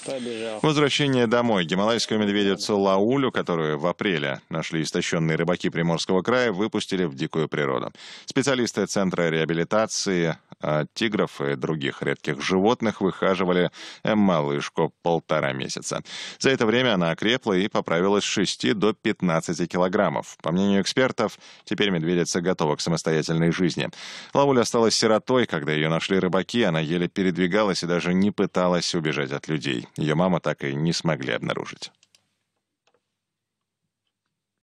Побежал. Возвращение домой. Гималайскую медведицу Лаулю, которую в апреле нашли истощенные рыбаки Приморского края, выпустили в дикую природу. Специалисты Центра реабилитации тигров и других редких животных выхаживали малышку 1,5 месяца. За это время она окрепла и поправилась с 6 до 15 килограммов. По мнению экспертов, теперь медведица готова к самостоятельной жизни. Лауля осталась сиротой, когда ее нашли рыбаки. Она еле передвигалась и даже не пыталась убежать от людей. Ее маму так и не смогли обнаружить.